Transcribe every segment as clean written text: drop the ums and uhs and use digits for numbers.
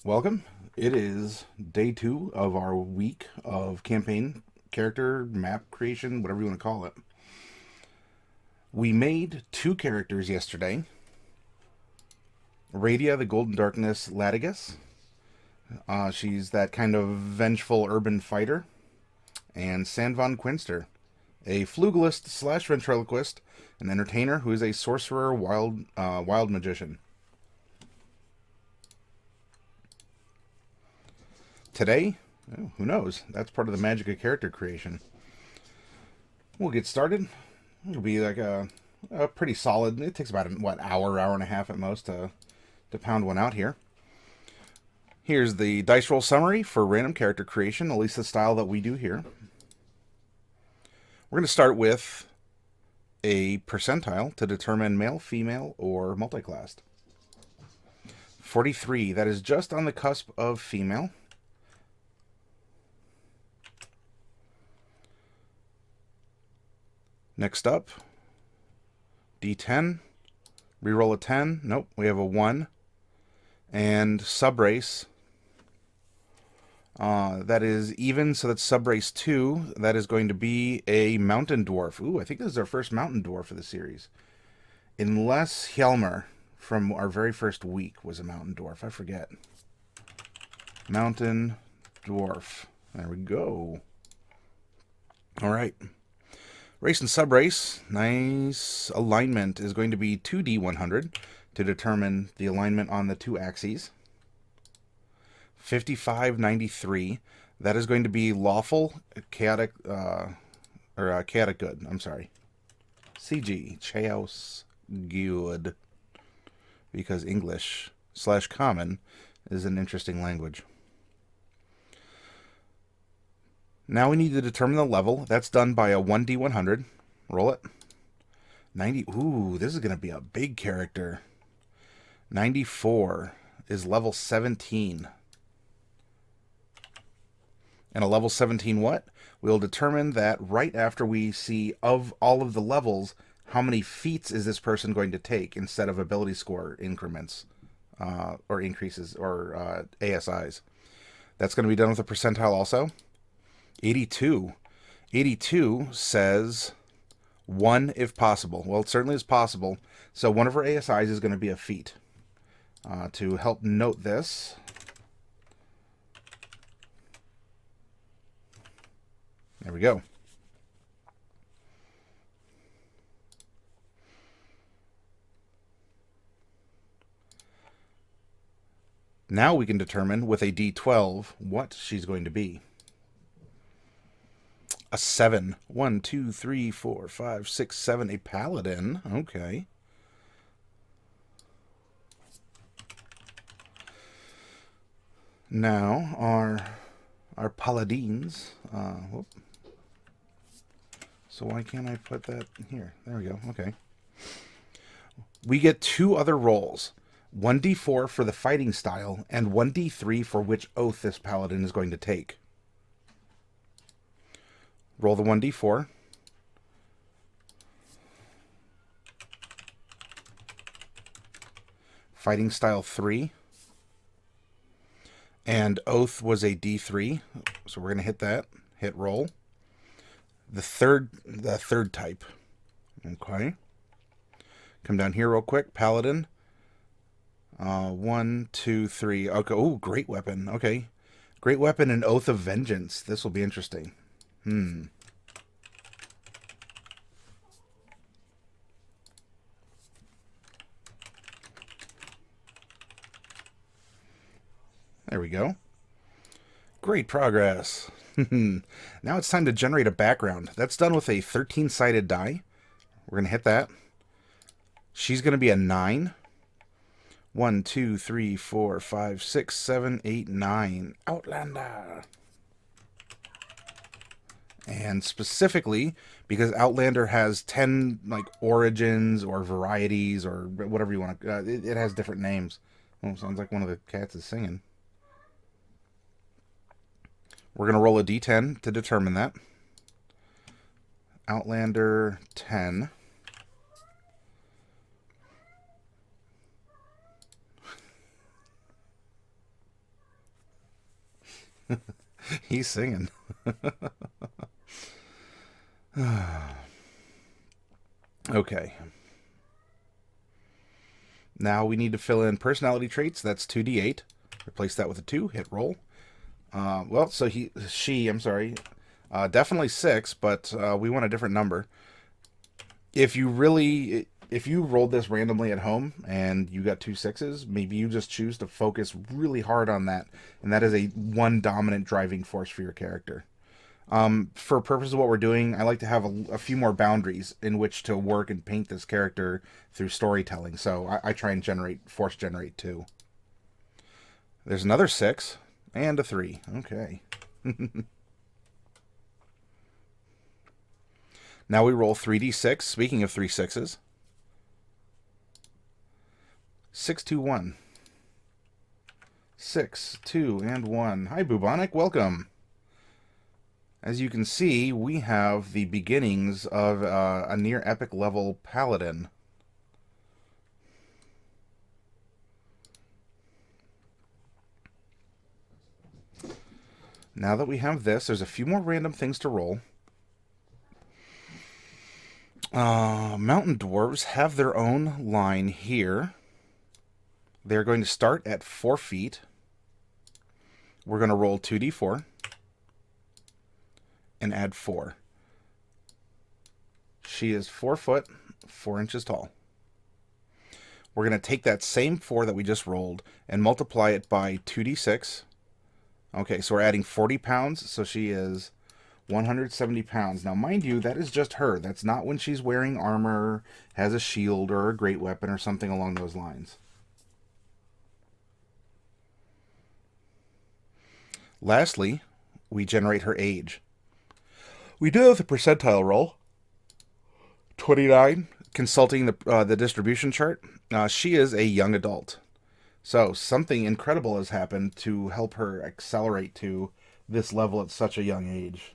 Welcome. It is day 2 of our week of campaign, character, map creation, whatever you want to call it. We made 2 characters yesterday. Radia, the Golden Darkness Latigus. She's that kind of vengeful urban fighter. And Sandvon Quinster, a flugulist slash ventriloquist, an entertainer who is a sorcerer, wild magician. Today, who knows? That's part of the magic of character creation. We'll get started. It'll be like a pretty solid. It takes about hour and a half at most to pound one out here. Here's the dice roll summary for random character creation, at least the style that we do here. We're going to start with a percentile to determine male, female, or multiclassed. 43, that is just on the cusp of female. Next up, D10, reroll a 10. Nope, we have a 1. And subrace, that is even, so that's subrace 2. That is going to be a mountain dwarf. Ooh, I think this is our first mountain dwarf of the series. Unless Hjalmar from our very first week was a mountain dwarf. I forget. Mountain dwarf. There we go. All right. Race and subrace, nice alignment is going to be 2D100 to determine the alignment on the 2 axes. 5593, that is going to be lawful, chaotic, chaotic good. I'm sorry. CG, chaos good. Because English / common is an interesting language. Now we need to determine the level. That's done by a 1D100. Roll it. 90. Ooh, this is going to be a big character. 94 is level 17. And a level 17 what? We'll determine that right after we see of all of the levels, how many feats is this person going to take instead of ability score increments or increases or ASIs. That's going to be done with a percentile also. 82. 82 says 1 if possible. Well, it certainly is possible. So one of our ASIs is going to be a feat. To help note this, there we go. Now we can determine with a D12 what she's going to be. A 7. 1, 2, 3, 4, 5, 6, 7. A paladin. Okay. Now our paladins. So why can't I put that here? There we go. Okay. We get 2 other rolls. 1d4 for the fighting style and 1d3 for which oath this paladin is going to take. Roll the 1d4. Fighting style 3. And oath was a d3. So we're going to hit that. Hit roll. The third type. Okay. Come down here real quick. Paladin. 1, 2, 3. Okay. Oh, great weapon. Okay. Great weapon and oath of vengeance. This will be interesting. There we go. Great progress. Now it's time to generate a background. That's done with a 13-sided die. We're going to hit that. She's going to be a 9. 1, 2, 3, 4, 5, 6, 7, 8, 9. Outlander. And specifically, because Outlander has 10 like origins or varieties or whatever you want to... it has different names. Oh, sounds like one of the cats is singing. We're going to roll a d10 to determine that. Outlander 10. He's singing. Okay. Now we need to fill in personality traits. That's 2d8. Replace that with a 2. Hit roll. Well, so I'm sorry. Definitely 6, but we want a different number. If you rolled this randomly at home and you got 2 6s, maybe you just choose to focus really hard on that, and that is a one dominant driving force for your character. For purposes of what we're doing, I like to have a few more boundaries in which to work and paint this character through storytelling. So I try and force generate 2. There's another 6 and a 3. Okay. Now we roll 3d6. Speaking of 3 6s. 6, 2, 1. 6, 2, and 1. Hi, Bubonic. Welcome. As you can see, we have the beginnings of a near epic level paladin. Now that we have this, there's a few more random things to roll. Mountain dwarves have their own line here. They're going to start at 4 feet. We're going to roll 2d4 and add 4. She is 4 foot, 4 inches tall. We're going to take that same 4 that we just rolled and multiply it by 2d6. Okay, so we're adding 40 pounds, so she is 170 pounds. Now, mind you, that is just her. That's not when she's wearing armor, has a shield, or a great weapon, or something along those lines. Lastly, we generate her age. We do have the percentile roll. 29, consulting the distribution chart. She is a young adult. So something incredible has happened to help her accelerate to this level at such a young age.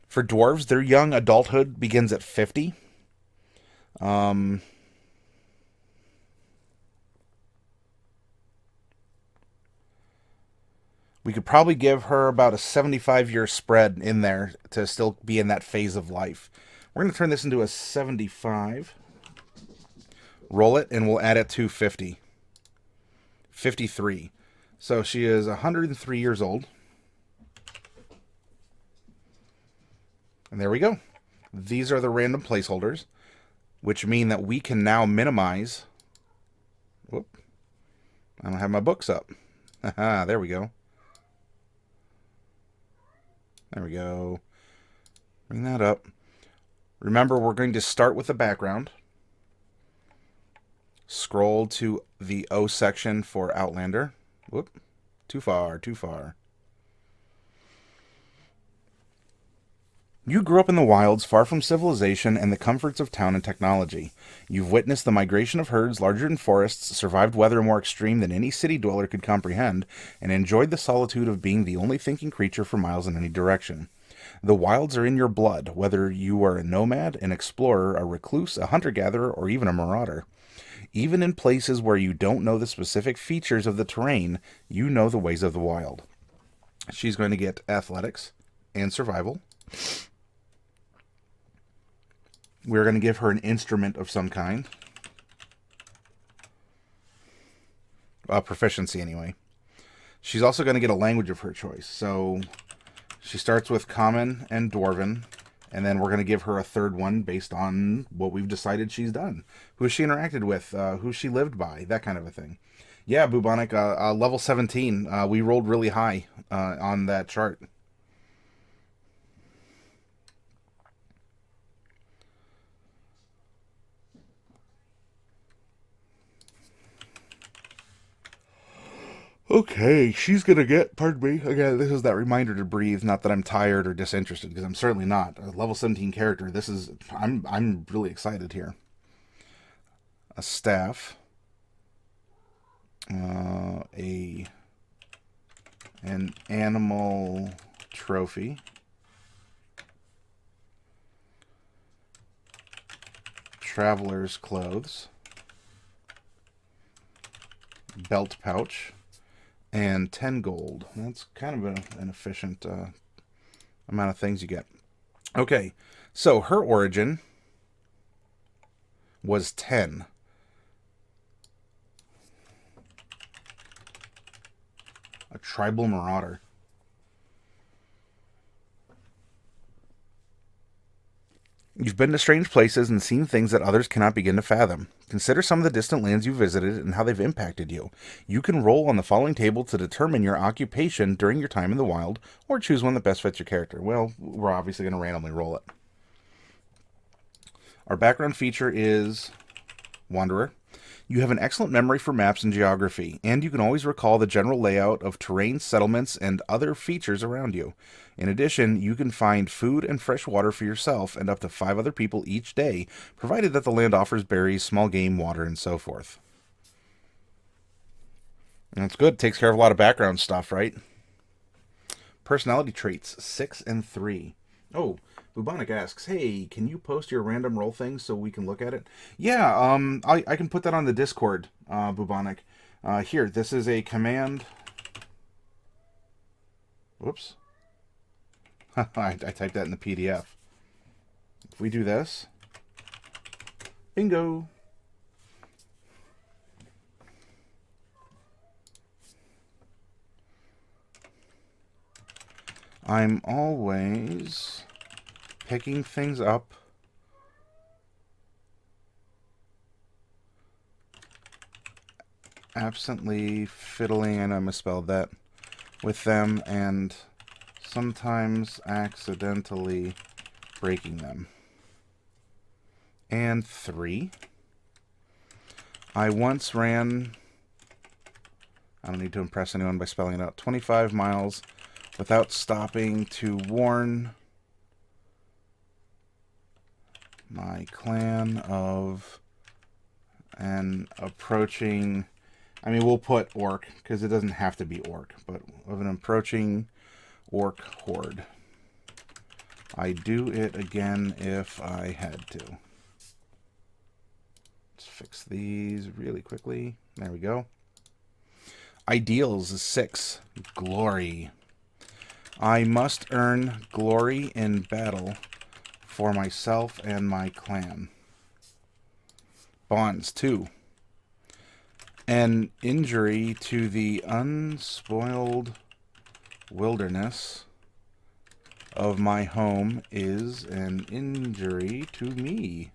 For dwarves, their young adulthood begins at 50. We could probably give her about a 75-year spread in there to still be in that phase of life. We're going to turn this into a 75. Roll it, and we'll add it to 50. 53. So she is 103 years old. And there we go. These are the random placeholders, which mean that we can now minimize... Whoop. I don't have my books up. Haha, there we go. There we go. Bring that up. Remember, we're going to start with the background. Scroll to the O section for Outlander. Whoop. Too far, too far. You grew up in the wilds, far from civilization and the comforts of town and technology. You've witnessed the migration of herds larger than forests, survived weather more extreme than any city dweller could comprehend, and enjoyed the solitude of being the only thinking creature for miles in any direction. The wilds are in your blood, whether you are a nomad, an explorer, a recluse, a hunter-gatherer, or even a marauder. Even in places where you don't know the specific features of the terrain, you know the ways of the wild. She's going to get athletics and survival. We're going to give her an instrument of some kind. Proficiency, anyway. She's also going to get a language of her choice. So she starts with Common and Dwarven, and then we're going to give her a third one based on what we've decided she's done. Who she interacted with, who she lived by, that kind of a thing. Yeah, Bubonic, level 17. We rolled really high on that chart. Okay, she's gonna get, pardon me, again, this is that reminder to breathe, not that I'm tired or disinterested, because I'm certainly not. A level 17 character, I'm really excited here. A staff. An animal trophy. traveler's clothes, belt pouch, and 10 gold. That's kind of an efficient amount of things you get. Okay, so her origin was 10. A tribal marauder. You've been to strange places and seen things that others cannot begin to fathom. Consider some of the distant lands you've visited and how they've impacted you. You can roll on the following table to determine your occupation during your time in the wild, or choose one that best fits your character. Well, we're obviously going to randomly roll it. Our background feature is Wanderer. You have an excellent memory for maps and geography, and you can always recall the general layout of terrain, settlements, and other features around you. In addition, you can find food and fresh water for yourself and up to 5 other people each day, provided that the land offers berries, small game, water, and so forth. And that's good. Takes care of a lot of background stuff, right? Personality traits, 6 and 3. Oh, Bubonic asks, hey, can you post your random roll thing so we can look at it? Yeah, I can put that on the Discord, Bubonic. Here, this is a command. Whoops. I typed that in the PDF. If we do this, bingo. I'm always picking things up absently fiddling, and I misspelled that, with them, and sometimes accidentally breaking them. And 3. I once ran, I don't need to impress anyone by spelling it out, 25 miles without stopping to warn my clan of an approaching, I mean, we'll put orc, because it doesn't have to be orc, but of an approaching orc horde. I'd do it again if I had to. Let's fix these really quickly. There we go. Ideals is 6. Glory. I must earn glory in battle for myself and my clan. Bonds, 2. An injury to the unspoiled wilderness of my home is an injury to me.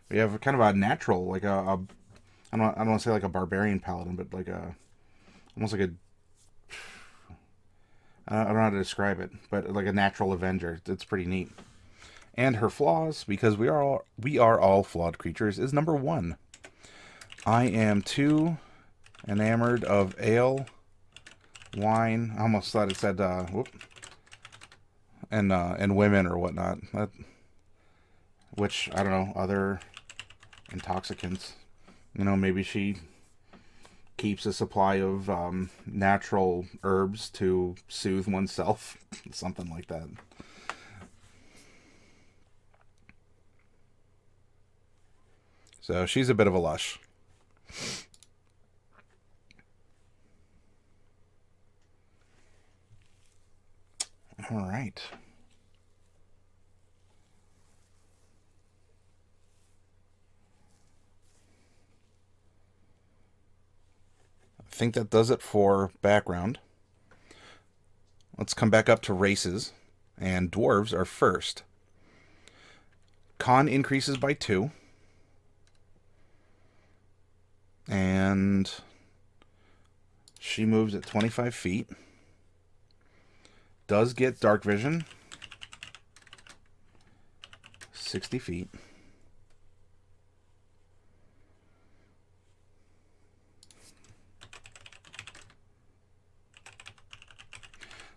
We have kind of a natural, like I don't want to say like a barbarian paladin, but like almost like a, I don't know how to describe it, but like a natural avenger. It's pretty neat. And her flaws, because we are all flawed creatures, is number 1. I am too enamored of ale, wine. I almost thought it said and women or whatnot. Which I don't know, other intoxicants. You know, maybe she keeps a supply of natural herbs to soothe oneself, something like that. So she's a bit of a lush. All right. I think that does it for background. Let's come back up to races, and dwarves are first. Con increases by 2. And she moves at 25 feet. Does get dark vision. 60 feet.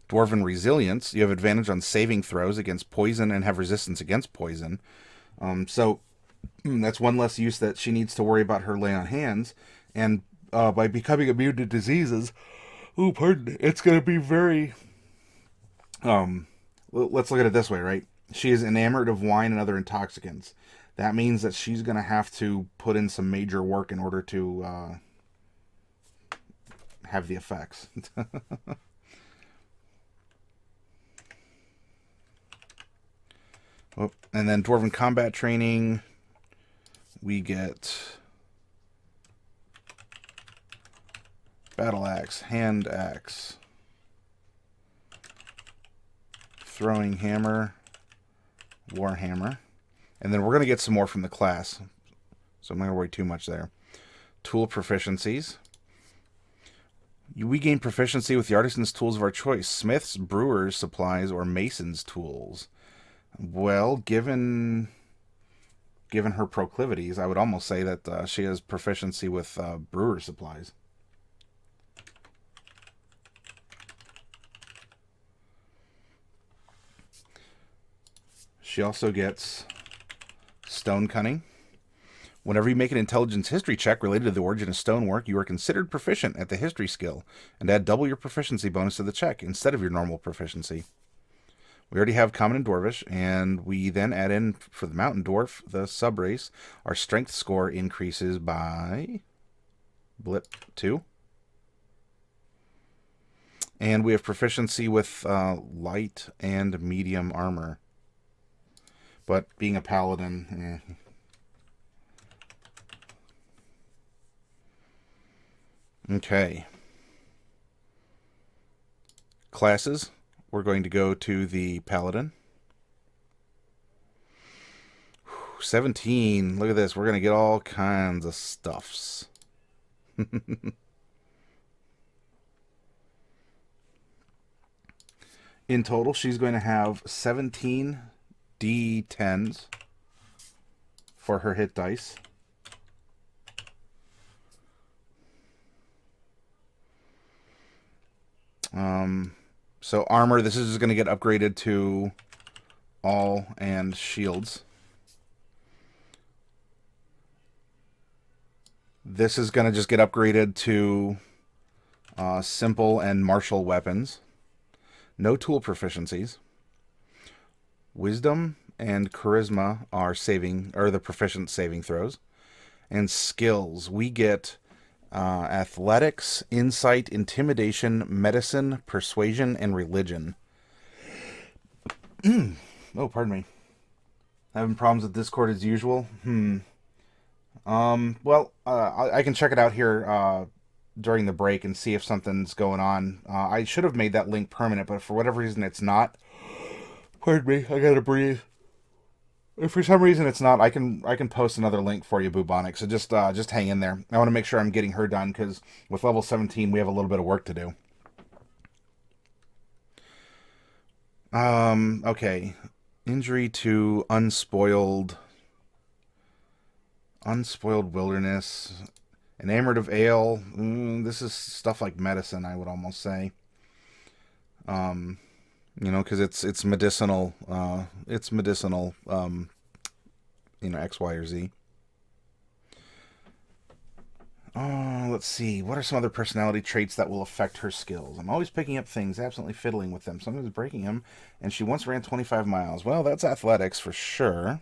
Dwarven resilience. You have advantage on saving throws against poison and have resistance against poison. So that's one less use that she needs to worry about her lay on hands. And by becoming immune to diseases, it's going to be very... let's look at it this way, right? She is enamored of wine and other intoxicants. That means that she's going to have to put in some major work in order to have the effects. Oh, and then Dwarven Combat Training, we get Battle Axe, Hand Axe, Throwing Hammer, Warhammer. And then we're going to get some more from the class, so I'm not going to worry too much there. Tool Proficiencies. We gain proficiency with the artisan's tools of our choice. Smiths, brewers, supplies, or masons' tools. Well, given her proclivities, I would almost say that she has proficiency with brewer supplies. She also gets Stone Cunning. Whenever you make an intelligence history check related to the origin of stonework, you are considered proficient at the history skill, and add double your proficiency bonus to the check instead of your normal proficiency. We already have Common and Dwarvish, and we then add in, for the Mountain Dwarf, the subrace, our strength score increases by blip 2. And we have proficiency with light and medium armor. But being a paladin, Okay. Classes. We're going to go to the Paladin. 17. Look at this. We're going to get all kinds of stuffs. In total, she's going to have 17 D10s for her hit dice. So armor, this is going to get upgraded to all and shields. This is going to just get upgraded to simple and martial weapons. No tool proficiencies. Wisdom and charisma are the proficient saving throws. And skills, we get athletics, insight, intimidation, medicine, persuasion, and religion. Oh, pardon me. Having problems with Discord as usual? Well, I can check it out here during the break and see if something's going on. I should have made that link permanent, but for whatever reason it's not. Pardon me, I gotta breathe. If for some reason it's not, I can post another link for you, Bubonic. So just hang in there. I want to make sure I'm getting her done, because with level 17 we have a little bit of work to do. Okay. Injury to unspoiled wilderness. Enamored of ale. This is stuff like medicine, I would almost say. Because it's medicinal. It's medicinal. X, Y, or Z. Let's see. What are some other personality traits that will affect her skills? I'm always picking up things, absolutely fiddling with them, sometimes breaking them, and she once ran 25 miles. Well, that's athletics for sure.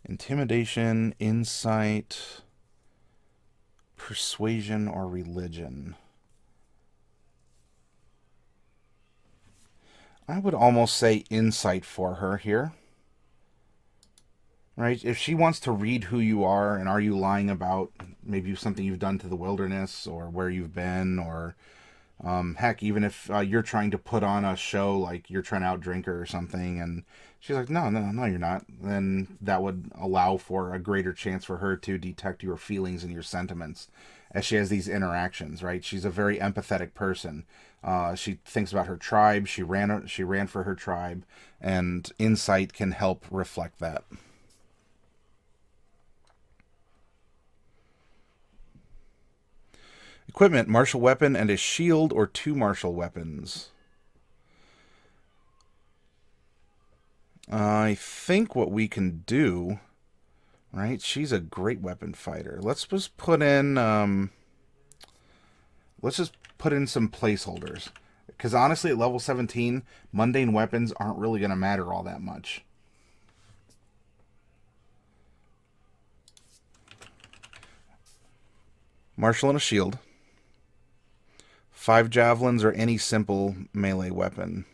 Intimidation, insight, persuasion, or religion. I would almost say insight for her here. Right? If she wants to read who you are and are you lying about maybe something you've done to the wilderness or where you've been, or heck, even if you're trying to put on a show like you're trying to outdrink her or something, and she's like, no, you're not, then that would allow for a greater chance for her to detect your feelings and your sentiments as she has these interactions, right? She's a very empathetic person. She thinks about her tribe. She ran for her tribe, and insight can help reflect that. Equipment, martial weapon, and a shield or 2 martial weapons. I think what we can do Right? She's a great weapon fighter. Let's just put in let's just put in some placeholders. Because honestly, at level 17, mundane weapons aren't really going to matter all that much. Martial and a shield. 5 javelins or any simple melee weapon.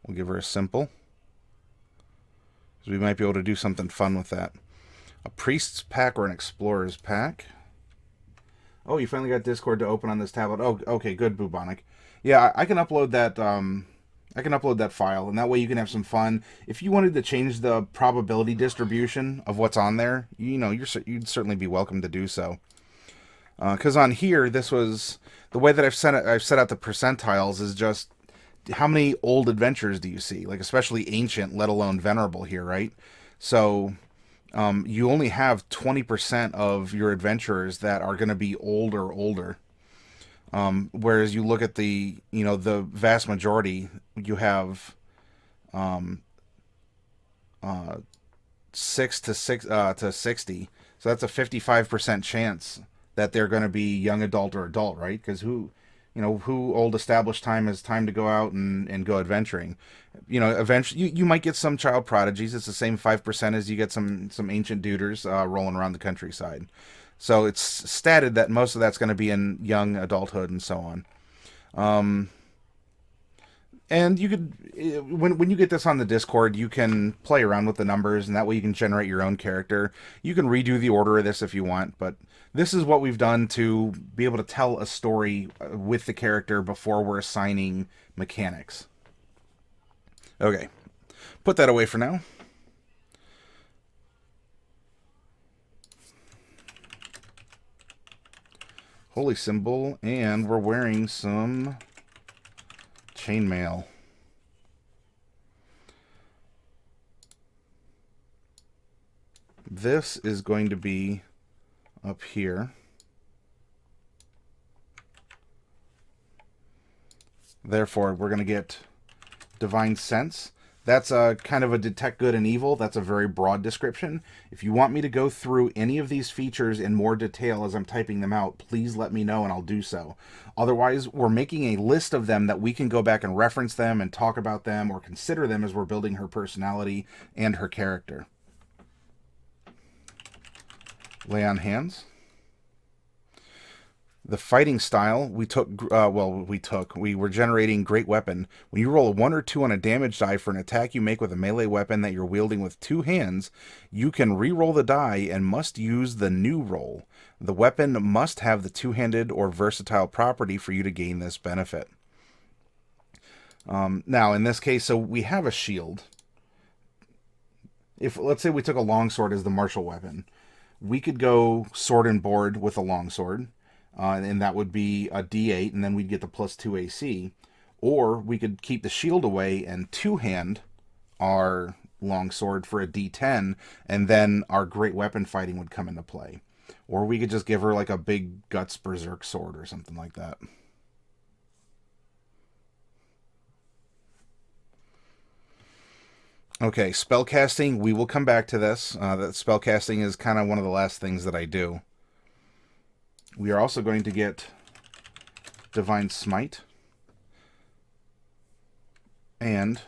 We'll give her a simple. So we might be able to do something fun with that. A priest's pack or an explorer's pack. Oh, you finally got Discord to open on this tablet. Oh, okay, good, Bubonic. Yeah, I can upload that. I can upload that file, and that way you can have some fun. If you wanted to change the probability distribution of what's on there, you know, you'd certainly be welcome to do so. Because on here, this was the way that I've set out the percentiles is just how many old adventures do you see? Like especially ancient, let alone venerable here, right? So you only have 20% of your adventurers that are going to be old or older. Whereas you look at the vast majority, you have 6 to 60. So that's a 55% chance that they're going to be young adult or adult, right? Because who old established time has time to go out and go adventuring. Eventually you might get some child prodigies. It's the same 5% as you get some ancient duders rolling around the countryside. So it's stated that most of that's going to be in young adulthood and so on. And you could, when you get this on the Discord, you can play around with the numbers, and that way you can generate your own character. You can redo the order of this if you want, but this is what we've done to be able to tell a story with the character before we're assigning mechanics. Okay, put that away for now. Holy symbol, and we're wearing some chainmail. This is going to be up here. Therefore, we're going to get Divine Sense. That's a kind of a detect good and evil. That's a very broad description. If you want me to go through any of these features in more detail as I'm typing them out, please let me know and I'll do so. Otherwise, we're making a list of them that we can go back and reference them and talk about them or consider them as we're building her personality and her character. Lay on hands. The fighting style, we were generating great weapon. When you roll a 1 or 2 on a damage die for an attack you make with a melee weapon that you're wielding with 2 hands, you can re-roll the die and must use the new roll. The weapon must have the two-handed or versatile property for you to gain this benefit. Now, in this case, so we have a shield. If, let's say we took a longsword as the martial weapon, we could go sword and board with a longsword. And that would be a D8, and then we'd get the +2 AC. Or we could keep the shield away and two-hand our longsword for a D10, and then our great weapon fighting would come into play. Or we could just give her like a big guts berserk sword or something like that. Okay, spellcasting, we will come back to this. That spellcasting is kind of one of the last things that I do. We are also going to get Divine Smite and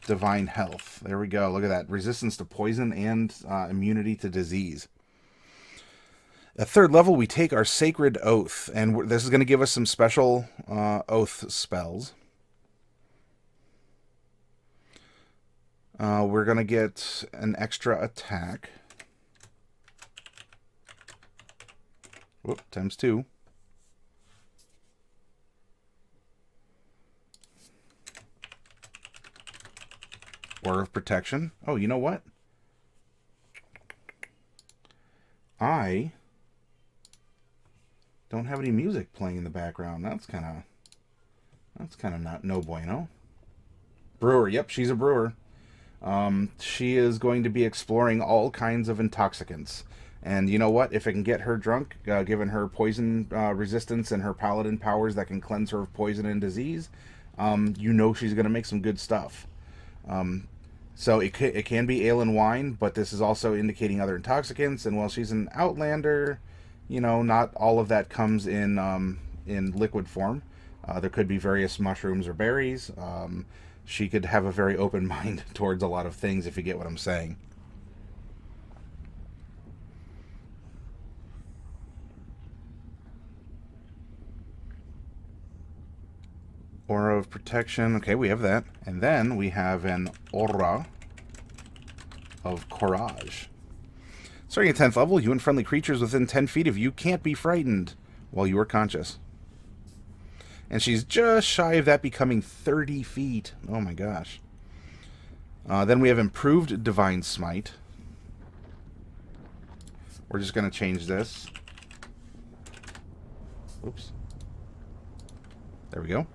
Divine Health. There we go. Look at that. Resistance to poison and immunity to disease. At 3rd level, we take our Sacred Oath, and this is going to give us some special oath spells. We're going to get an extra attack. Whoop, ×2. Order of Protection. Oh, you know what? I don't have any music playing in the background. That's kind of not no bueno. Brewer. Yep, she's a brewer. She is going to be exploring all kinds of intoxicants. And you know what? If it can get her drunk, given her poison resistance and her paladin powers that can cleanse her of poison and disease, you know she's going to make some good stuff. So it can be ale and wine, but this is also indicating other intoxicants. And while she's an Outlander, you know, not all of that comes in liquid form. There could be various mushrooms or berries. She could have a very open mind towards a lot of things, if you get what I'm saying. Aura of Protection. Okay, we have that. And then we have an Aura of Courage. Starting at 10th level, you and friendly creatures within 10 feet of you can't be frightened while you are conscious. And she's just shy of that, becoming 30 feet. Oh my gosh. Then we have Improved Divine Smite. We're just going to change this. Oops. There we go.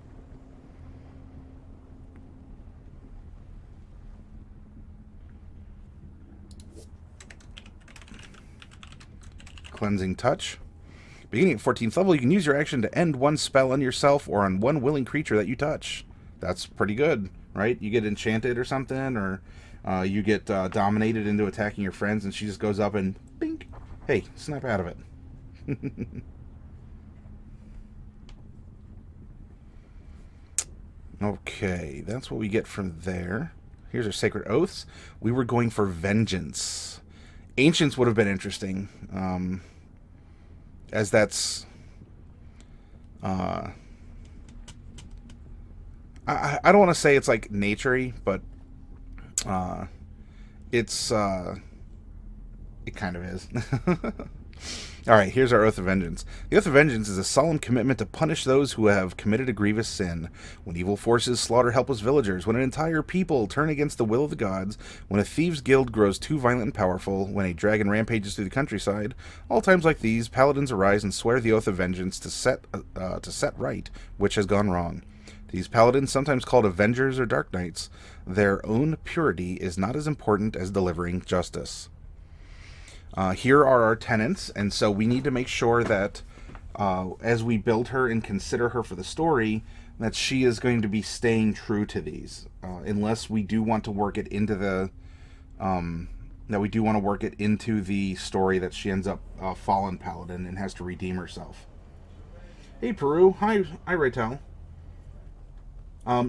Cleansing Touch. Beginning at 14th level, you can use your action to end one spell on yourself or on one willing creature that you touch. That's pretty good, right? You get enchanted or something, or you get dominated into attacking your friends, and she just goes up and bink. Hey, snap out of it. Okay, that's what we get from there. Here's our Sacred Oaths. We were going for Vengeance. Ancients would have been interesting, as that's... I don't want to say it's like nature-y, but it's... it kind of is. Alright, here's our Oath of Vengeance. The Oath of Vengeance is a solemn commitment to punish those who have committed a grievous sin. When evil forces slaughter helpless villagers, when an entire people turn against the will of the gods, when a thieves' guild grows too violent and powerful, when a dragon rampages through the countryside, all times like these, paladins arise and swear the Oath of Vengeance to set right which has gone wrong. These paladins, sometimes called Avengers or Dark Knights, their own purity is not as important as delivering justice. Here are our tenants, and so we need to make sure that as we build her and consider her for the story, that she is going to be staying true to these, unless we do want to work it into the story that she ends up fallen paladin and has to redeem herself. Hey Peru, hi Raytel.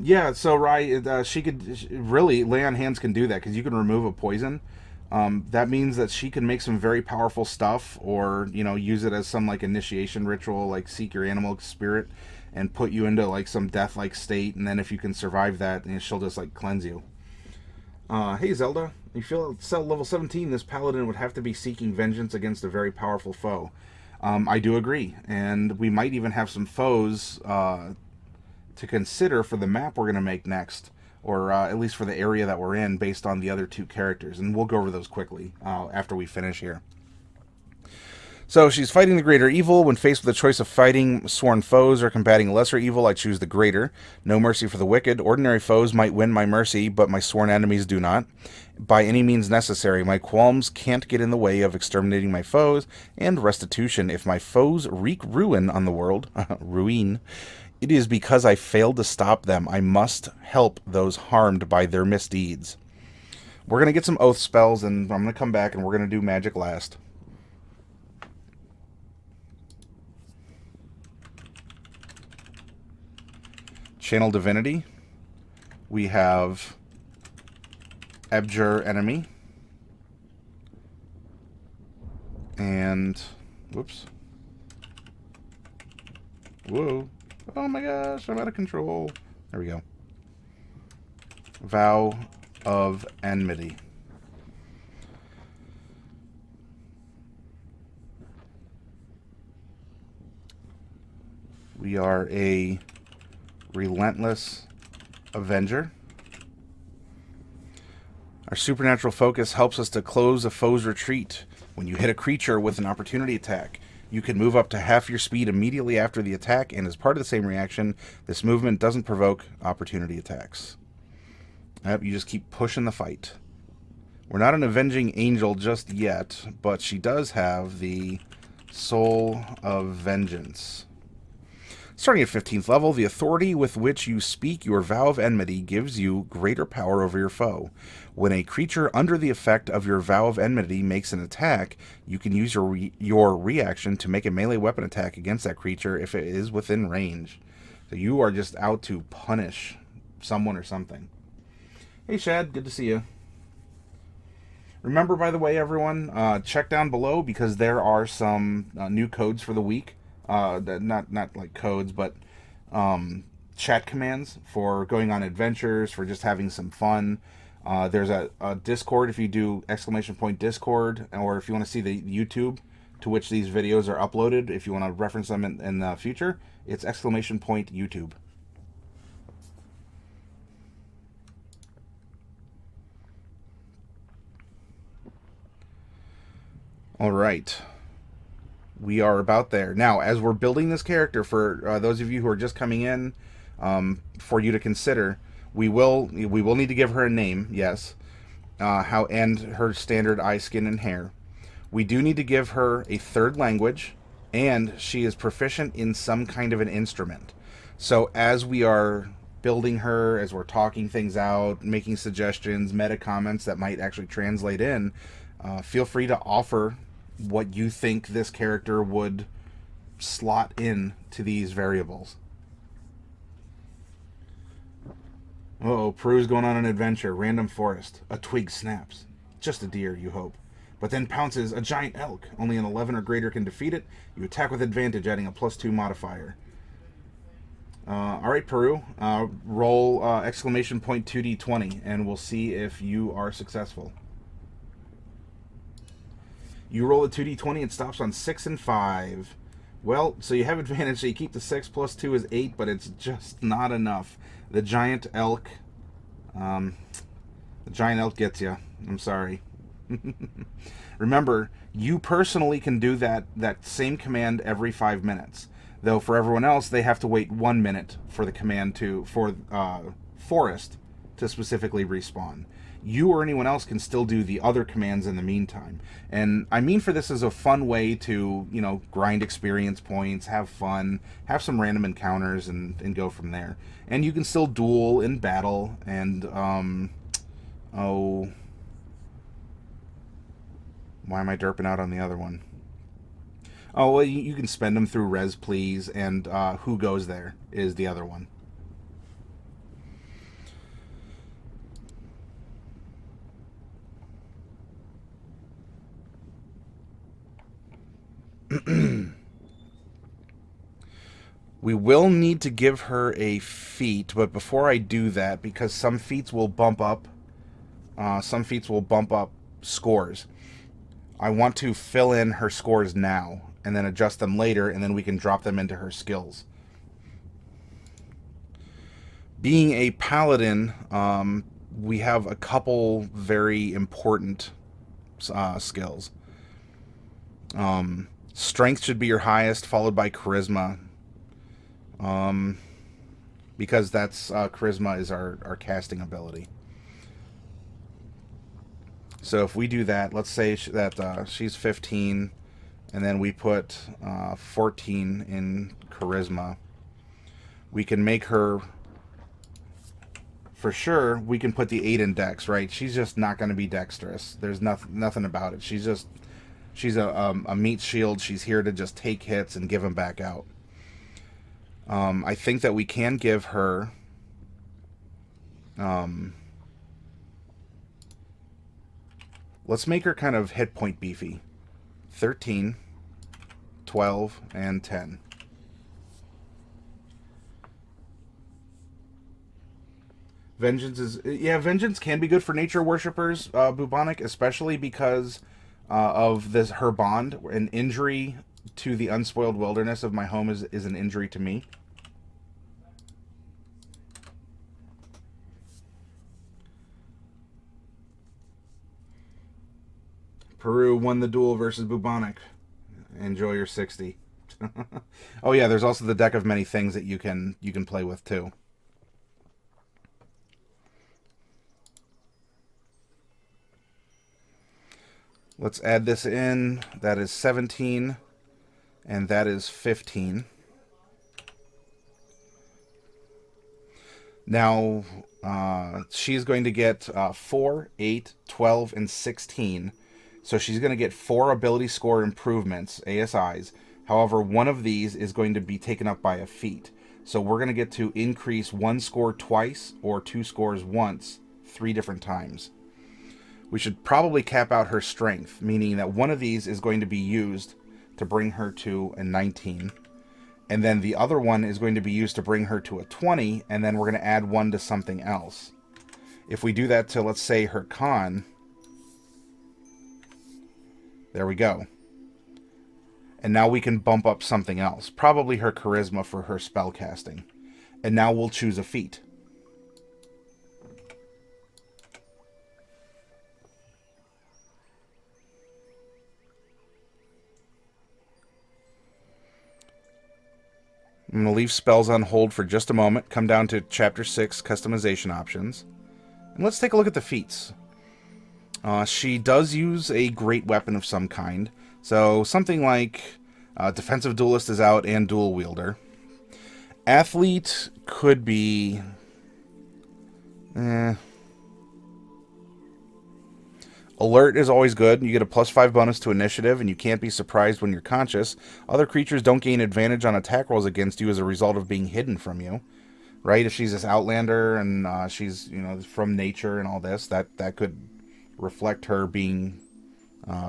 Yeah, so Rai, she could really lay on hands can do that because you can remove a poison. That means that she can make some very powerful stuff, or, you know, use it as some, like, initiation ritual, like seek your animal spirit and put you into, like, some death-like state, and then if you can survive that, she'll just, like, cleanse you. Hey, Zelda. You feel at cell level 17, this paladin would have to be seeking vengeance against a very powerful foe. I do agree, and we might even have some foes to consider for the map we're going to make next. Or at least for the area that we're in, based on the other two characters. And we'll go over those quickly after we finish here. So she's fighting the greater evil. When faced with the choice of fighting sworn foes or combating lesser evil, I choose the greater. No mercy for the wicked. Ordinary foes might win my mercy, but my sworn enemies do not. By any means necessary, my qualms can't get in the way of exterminating my foes, and restitution. If my foes wreak ruin on the world, ruin, it is because I failed to stop them. I must help those harmed by their misdeeds. We're going to get some oath spells, and I'm going to come back, and we're going to do magic last. Channel Divinity. We have Abjure Enemy. And, whoops. Whoa. Oh my gosh, I'm out of control. There we go. Vow of Enmity. We are a relentless avenger. Our supernatural focus helps us to close a foe's retreat. When you hit a creature with an opportunity attack, you can move up to half your speed immediately after the attack, and as part of the same reaction, this movement doesn't provoke opportunity attacks. Yep, you just keep pushing the fight. We're not an avenging angel just yet, but she does have the Soul of Vengeance. Starting at 15th level, the authority with which you speak your vow of enmity gives you greater power over your foe. When a creature under the effect of your vow of enmity makes an attack, you can use your reaction to make a melee weapon attack against that creature if it is within range. So you are just out to punish someone or something. Hey Shad, good to see you. Remember, by the way, everyone, check down below because there are some new codes for the week. Not like codes, but chat commands for going on adventures, for just having some fun. There's a Discord if you do !Discord, or if you want to see the YouTube to which these videos are uploaded, if you want to reference them in the future, it's !YouTube. All right. We are about there. Now, as we're building this character, for those of you who are just coming in, for you to consider, we will need to give her a name, yes, and her standard eye, skin, and hair. We do need to give her a third language, and she is proficient in some kind of an instrument. So as we are building her, as we're talking things out, making suggestions, meta comments that might actually translate in, feel free to offer what you think this character would slot in to these variables. Uh-oh, Peru's going on an adventure. Random forest. A twig snaps. Just a deer, you hope. But then pounces a giant elk. Only an 11 or greater can defeat it. You attack with advantage, adding a +2 modifier. Alright, Peru. Roll ! 2d20, and we'll see if you are successful. You roll a 2d20, it stops on 6 and 5. Well, so you have advantage, so you keep the 6 plus 2 is 8, but it's just not enough. The giant elk gets you. I'm sorry. Remember, you personally can do that same command every 5 minutes. Though for everyone else, they have to wait 1 minute for the command for Forest to specifically respawn. You or anyone else can still do the other commands in the meantime. And I mean for this as a fun way to, grind experience points, have fun, have some random encounters, and go from there. And you can still duel in battle, and, why am I derping out on the other one? Oh, well, you can spend them through Res Please, and Who Goes There is the other one. We will need to give her a feat, but before I do that, because some feats will bump up scores, I want to fill in her scores now, and then adjust them later, and then we can drop them into her skills. Being a paladin, we have a couple very important skills. Strength should be your highest, followed by charisma. Because that's charisma is our casting ability. So if we do that, let's say that she's 15, and then we put 14 in charisma. We can make her, for sure, we can put the 8 in dex, right? She's just not going to be dexterous. There's nothing about it. She's a meat shield. She's here to just take hits and give them back out. I think that we can give her let's make her kind of hit point beefy. 13, 12, and 10. Vengeance can be good for nature worshippers, bubonic, especially because of her bond. An injury to the unspoiled wilderness of my home is an injury to me. Peru won the duel versus bubonic. Enjoy your 60. Oh yeah, there's also the deck of many things that you can play with too. Let's add this in. That is 17, and that is 15. Now, she's going to get 4, 8, 12, and 16. So she's going to get 4 ability score improvements, ASIs. However, one of these is going to be taken up by a feat. So we're going to get to increase 1 score twice or 2 scores once, 3 different times. We should probably cap out her strength, meaning that one of these is going to be used to bring her to a 19. And then the other one is going to be used to bring her to a 20, and then we're going to add 1 to something else. If we do that to, let's say, her con, there we go. And now we can bump up something else, probably her charisma for her spell casting. And now we'll choose a feat. I'm going to leave spells on hold for just a moment, come down to Chapter 6, Customization Options. And let's take a look at the feats. She does use a great weapon of some kind. So something like Defensive Duelist is out and Dual Wielder. Athlete could be... Alert is always good. You get a +5 bonus to initiative, and you can't be surprised when you're conscious. Other creatures don't gain advantage on attack rolls against you as a result of being hidden from you. Right? If she's this Outlander and she's, from nature and all this, that could reflect her being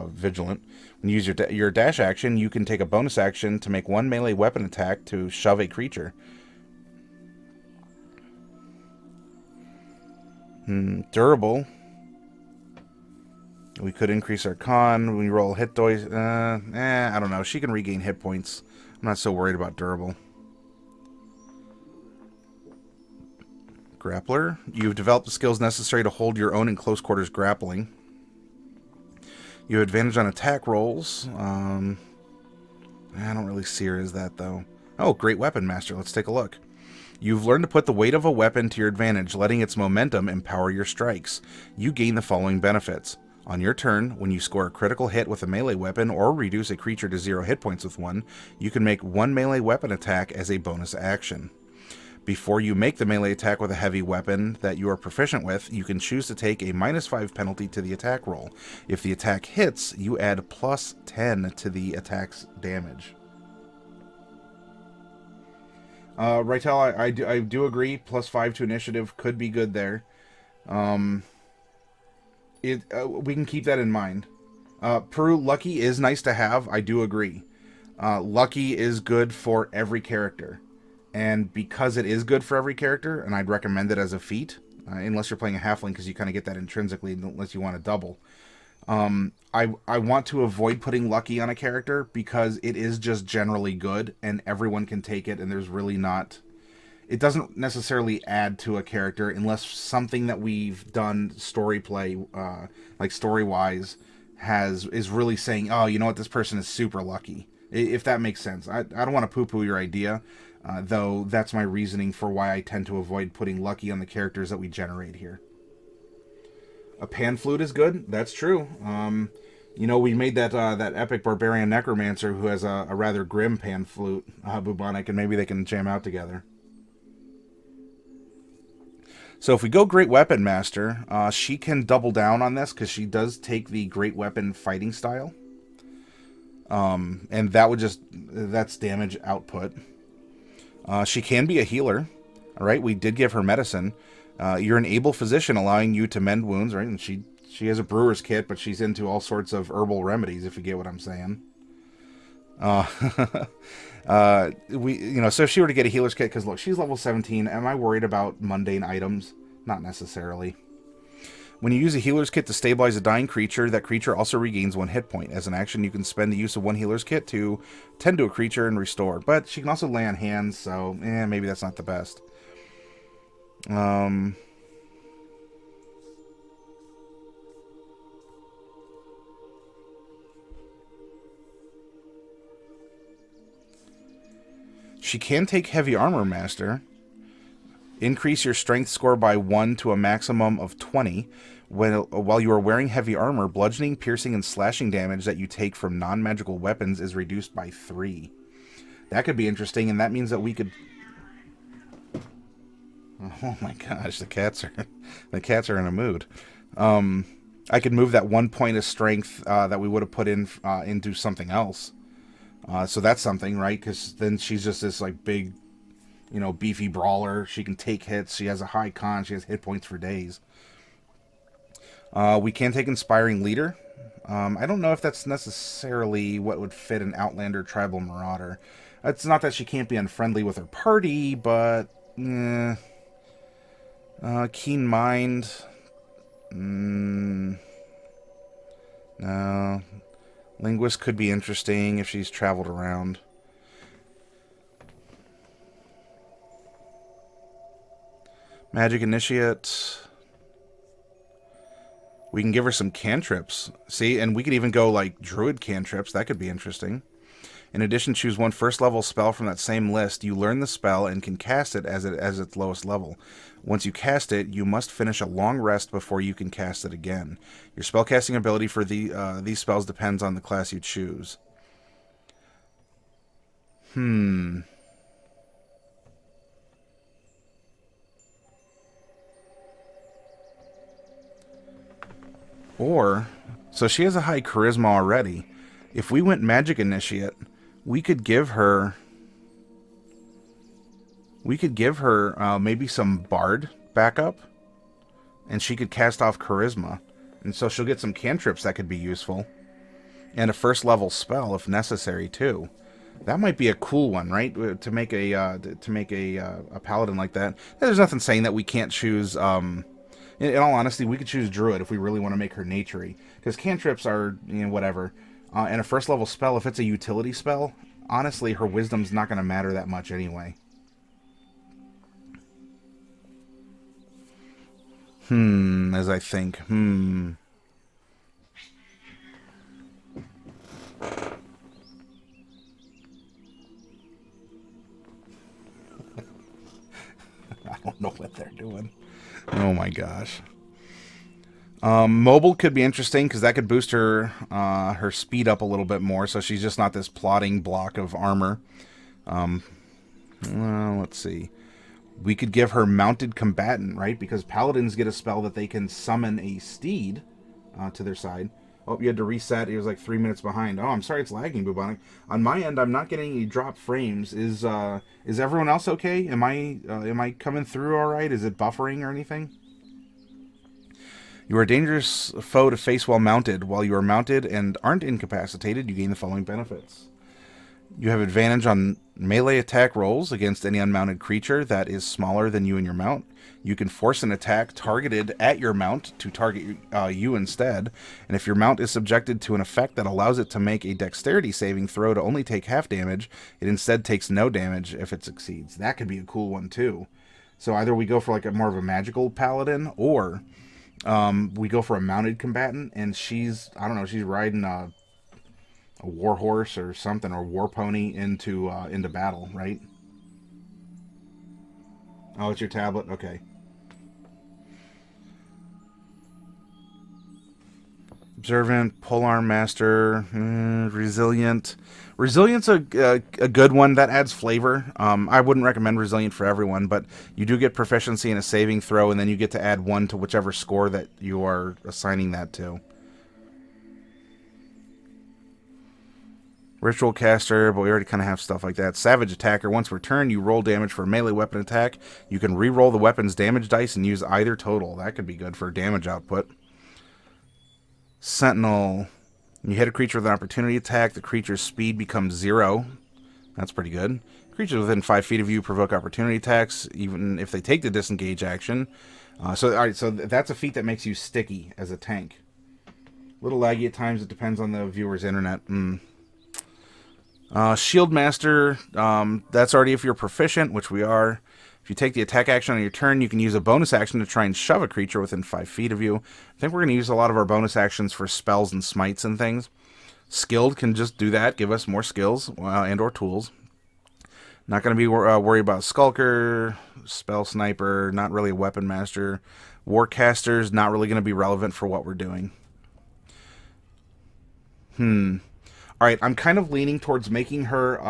vigilant. When you use your dash action, you can take a bonus action to make 1 melee weapon attack to shove a creature. Durable. We could increase our con. When we roll hit dice. I don't know. She can regain hit points. I'm not so worried about durable. Grappler. You've developed the skills necessary to hold your own in close quarters grappling. You have advantage on attack rolls. I don't really see her as that, though. Oh, Great Weapon Master. Let's take a look. You've learned to put the weight of a weapon to your advantage, letting its momentum empower your strikes. You gain the following benefits. On your turn, when you score a critical hit with a melee weapon or reduce a creature to 0 hit points with one, you can make 1 melee weapon attack as a bonus action. Before you make the melee attack with a heavy weapon that you are proficient with, you can choose to take a -5 penalty to the attack roll. If the attack hits, you add +10 to the attack's damage. Rytel, I do agree. +5 to initiative could be good there. We can keep that in mind. Peru, Lucky is nice to have. I do agree. Lucky is good for every character. And because it is good for every character, and I'd recommend it as a feat, unless you're playing a halfling, because you kind of get that intrinsically, unless you want to double. I want to avoid putting Lucky on a character because it is just generally good, and everyone can take it, and there's really not... It doesn't necessarily add to a character unless something that we've done story play, like story-wise, is really saying, oh, you know what, this person is super lucky. If that makes sense. I don't want to poo-poo your idea, though that's my reasoning for why I tend to avoid putting lucky on the characters that we generate here. A pan flute is good. That's true. We made that epic barbarian necromancer who has a rather grim pan flute, bubonic, and maybe they can jam out together. So if we go Great Weapon Master, she can double down on this because she does take the Great Weapon fighting style. And that's damage output. She can be a healer. All right, we did give her medicine. You're an able physician, allowing you to mend wounds, right? And she has a brewer's kit, but she's into all sorts of herbal remedies, if you get what I'm saying. So if she were to get a healer's kit, because look, she's level 17. Am I worried about mundane items? Not necessarily. When you use a healer's kit to stabilize a dying creature, that creature also regains 1 hit point. As an action, you can spend the use of 1 healer's kit to tend to a creature and restore. But she can also lay on hands, so maybe that's not the best. She can take Heavy Armor Master. Increase your strength score by 1 to a maximum of 20. While you are wearing heavy armor, bludgeoning, piercing, and slashing damage that you take from non-magical weapons is reduced by 3. That could be interesting, and that means that we could... Oh my gosh, the cats are in a mood. I could move that 1 point of strength that we would have put in into something else. So that's something, right? Because then she's just this like big, beefy brawler. She can take hits. She has a high con. She has hit points for days. We can take Inspiring Leader. I don't know if that's necessarily what would fit an Outlander tribal marauder. It's not that she can't be unfriendly with her party, but Keen Mind. No. Linguist could be interesting if she's traveled around. Magic Initiate. We can give her some cantrips. See, and we could even go like Druid cantrips. That could be interesting. In addition, choose one first level spell from that same list. You learn the spell and can cast it as its lowest level. Once you cast it, you must finish a long rest before you can cast it again. Your spellcasting ability for these spells depends on the class you choose. Or, so she has a high charisma already. If we went Magic Initiate, we could give her maybe some Bard backup, and she could cast off Charisma. And so she'll get some cantrips that could be useful. And a first level spell if necessary too. That might be a cool one, right? To make a paladin like that. There's nothing saying that we can't choose. In all honesty, we could choose Druid if we really want to make her naturey, because cantrips are whatever. And a first level spell, if it's a utility spell, honestly, her wisdom's not going to matter that much anyway. As I think. I don't know what they're doing. Oh my gosh. Mobile could be interesting because that could boost her speed up a little bit more, so she's just not this plodding block of armor. Let's see. We could give her Mounted Combatant, right? Because paladins get a spell that they can summon a steed to their side. Oh, you had to reset. It was like 3 minutes behind. Oh, I'm sorry, it's lagging, Bubonic. On my end, I'm not getting any drop frames. Is everyone else okay? Am I coming through all right? Is it buffering or anything? You are a dangerous foe to face while mounted. While you are mounted and aren't incapacitated, you gain the following benefits. You have advantage on melee attack rolls against any unmounted creature that is smaller than you and your mount. You can force an attack targeted at your mount to target you instead. And if your mount is subjected to an effect that allows it to make a dexterity saving throw to only take half damage, it instead takes no damage if it succeeds. That could be a cool one too. So either we go for like a more of a magical paladin, or we go for a mounted combatant, and she's riding a war horse or something, or war pony into battle, right? Oh, it's your tablet? Okay. Observant, Polearm Master, Resilient. Resilient's a good one. That adds flavor. I wouldn't recommend Resilient for everyone, but you do get proficiency in a saving throw, and then you get to add one to whichever score that you are assigning that to. Ritual Caster, but we already kind of have stuff like that. Savage Attacker. Once per turn, you roll damage for a melee weapon attack. You can re-roll the weapon's damage dice and use either total. That could be good for damage output. Sentinel. When you hit a creature with an opportunity attack, the creature's speed becomes 0. That's pretty good. Creatures within 5 feet of you provoke opportunity attacks, even if they take the disengage action. So that's a feat that makes you sticky as a tank. A little laggy at times. It depends on the viewer's internet. Shield Master, that's already if you're proficient, which we are. If you take the attack action on your turn, you can use a bonus action to try and shove a creature within 5 feet of you. I think we're going to use a lot of our bonus actions for spells and smites and things. Skilled can just do that, give us more skills and or tools. Not going to be worried about Skulker, Spell Sniper, not really a Weapon Master. Warcaster's not really going to be relevant for what we're doing. Alright, I'm kind of leaning towards making her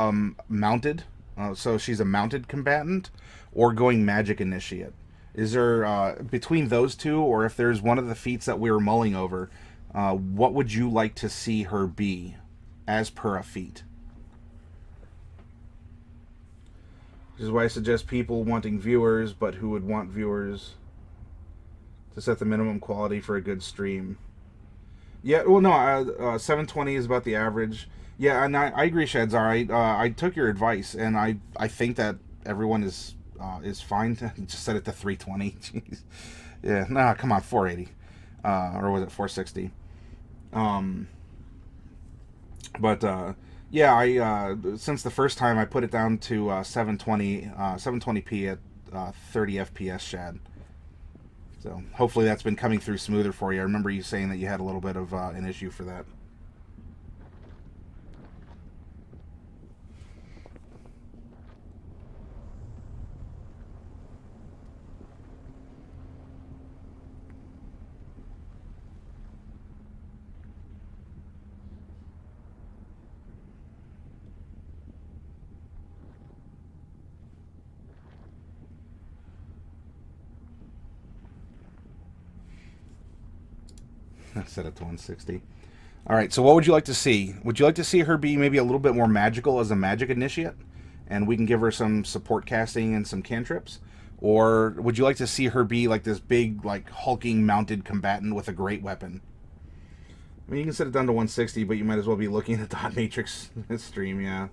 mounted. So she's a mounted combatant. or going Magic Initiate. Is there, between those two, or if there's one of the feats that we were mulling over, what would you like to see her be as per a feat? This is why I suggest people wanting viewers, but who would want viewers to set the minimum quality for a good stream. Yeah, well, no, 720 is about the average. Yeah, and I agree, Shadzar. I took your advice, and I think that everyone is fine to just set it to 320. Jeez. Yeah, nah, come on, 480. Or was it 460? Yeah, I since the first time I put it down to 720p at 30 FPS, Shad. So hopefully that's been coming through smoother for you. I remember you saying that you had a little bit of an issue for that. Set it to 160. All right, so what would you like to see? Would you like to see her be maybe a little bit more magical as a magic initiate, and we can give her some support casting and some cantrips? Or would you like to see her be like this big, like, hulking mounted combatant with a great weapon? I mean, you can set it down to 160, but you might as well be looking at the Dot Matrix stream, yeah.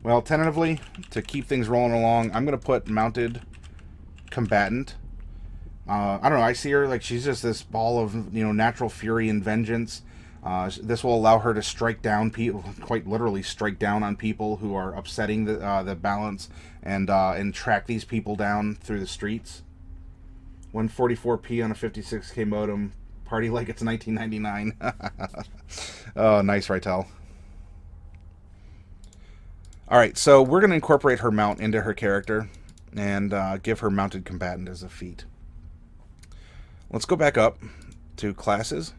Well, tentatively, to keep things rolling along, I'm going to put mounted combatant. I don't know, I see her like she's just this ball of, natural fury and vengeance. This will allow her to strike down people, quite literally strike down on people who are upsetting the balance, and track these people down through the streets. 144p on a 56k modem. Party like it's 1999. Oh, nice, Rytel. Alright, so we're going to incorporate her mount into her character and give her mounted combatant as a feat. Let's go back up to classes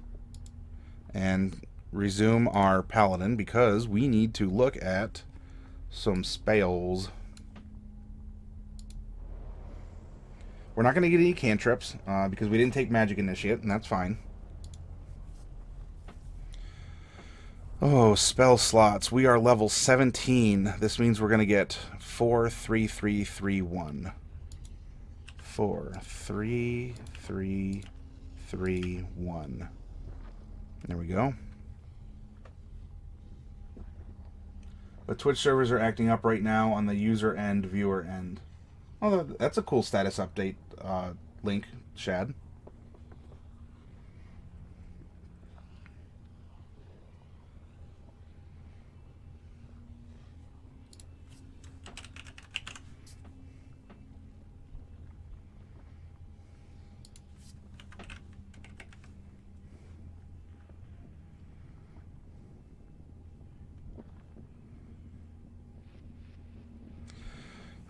and resume our paladin because we need to look at some spells. We're not going to get any cantrips because we didn't take magic initiate, and that's fine. Oh, spell slots. We are level 17. This means we're going to get 4, 3, 3, 3, 1. 4, 3, 3, 3, 1. There we go. The Twitch servers are acting up right now on the user end, viewer end. Oh, that's a cool status update link, Shad.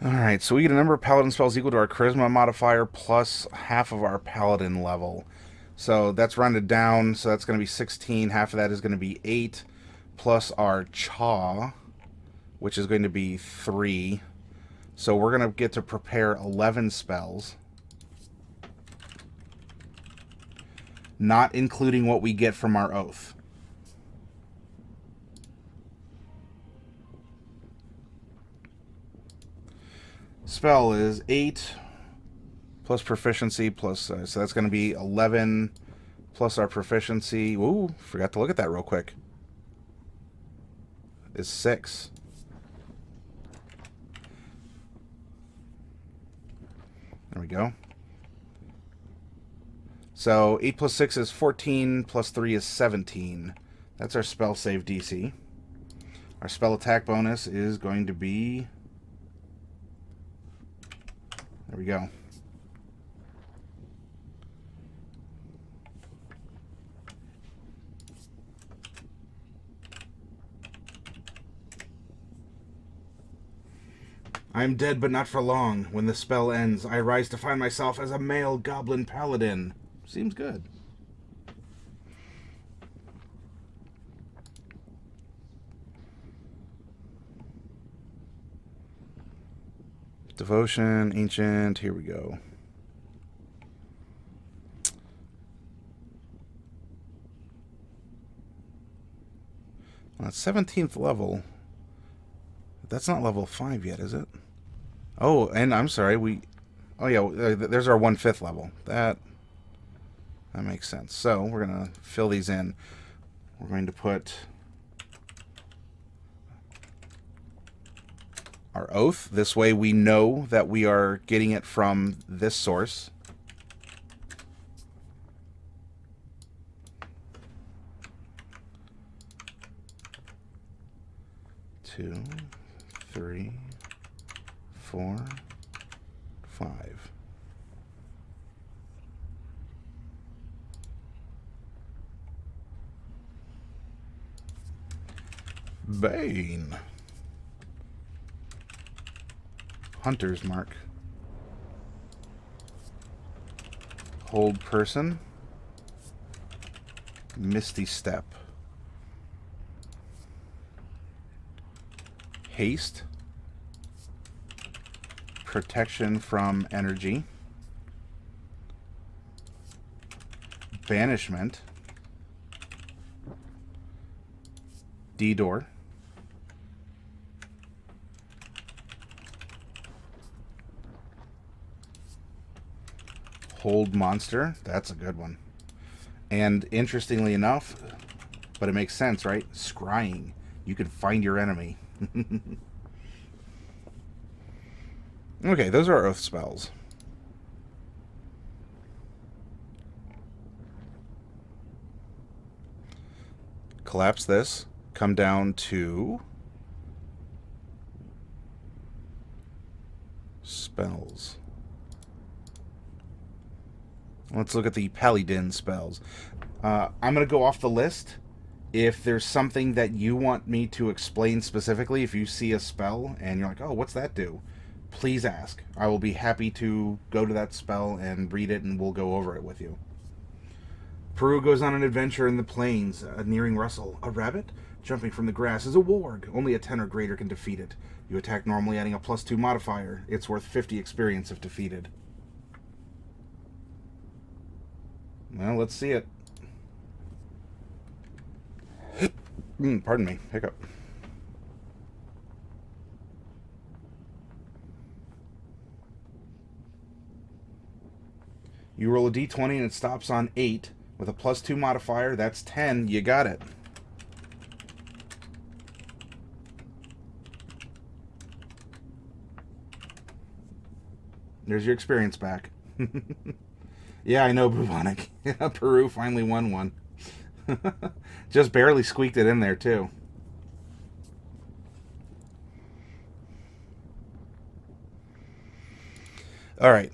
Alright, so we get a number of paladin spells equal to our charisma modifier plus half of our paladin level. So that's rounded down, so that's going to be 16. Half of that is going to be 8, plus our chaw, which is going to be 3. So we're going to get to prepare 11 spells. Not including what we get from our oath. Spell is 8 plus proficiency plus, so that's going to be 11 plus our proficiency. Ooh, forgot to look at that real quick. Is 6. There we go. So 8 plus 6 is 14, plus 3 is 17. That's our spell save DC. Our spell attack bonus is going to be... There we go. I am dead, but not for long. When the spell ends, I rise to find myself as a male goblin paladin. Seems good. Devotion, Ancient, here we go. On 17th level. That's not level 5 yet, is it? Oh, and I'm sorry, oh yeah, there's our 1/5 level. That makes sense. So we're going to fill these in. We're going to put our oath. This way we know that we are getting it from this source. Two, 3, 4, 5. Bane. Hunter's Mark. Hold Person. Misty Step. Haste. Protection from energy. Banishment. D-Door. Hold Monster. That's a good one. And interestingly enough, but it makes sense, right? Scrying. You can find your enemy. Okay, those are our oath spells. Collapse this. Come down to spells. Let's look at the Paladin spells. I'm going to go off the list. If there's something that you want me to explain specifically, if you see a spell and you're like, oh, what's that do? Please ask. I will be happy to go to that spell and read it, and we'll go over it with you. Peru goes on an adventure in the plains, nearing Russell. A rabbit? Jumping from the grass is a warg. Only a 10 or greater can defeat it. You attack normally, adding a +2 modifier. It's worth 50 experience if defeated. Well, let's see it. Pardon me. Hiccup. You roll a d20 and it stops on 8. With a +2 modifier, that's 10. You got it. There's your experience back. Yeah, I know, Bubonic. Peru finally won one. Just barely squeaked it in there, too. Alright.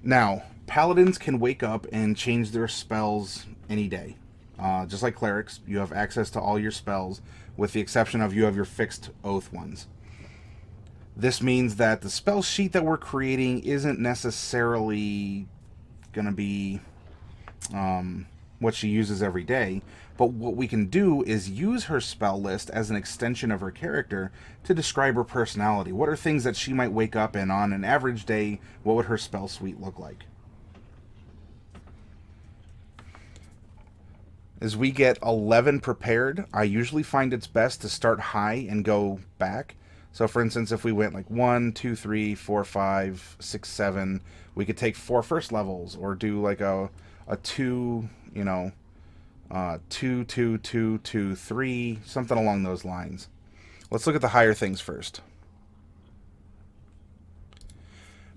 Now, Paladins can wake up and change their spells any day. Just like Clerics, you have access to all your spells, with the exception of you have your fixed oath ones. This means that the spell sheet that we're creating isn't necessarily going to be what she uses every day, but what we can do is use her spell list as an extension of her character to describe her personality. What are things that she might wake up and on an average day, what would her spell suite look like? As we get 11 prepared, I usually find it's best to start high and go back. So for instance, if we went like 1, 2, 3, 4, 5, 6, 7, we could take 4 first levels, or do like a 2, 2, 2, 2, 2, 3, something along those lines. Let's look at the higher things first.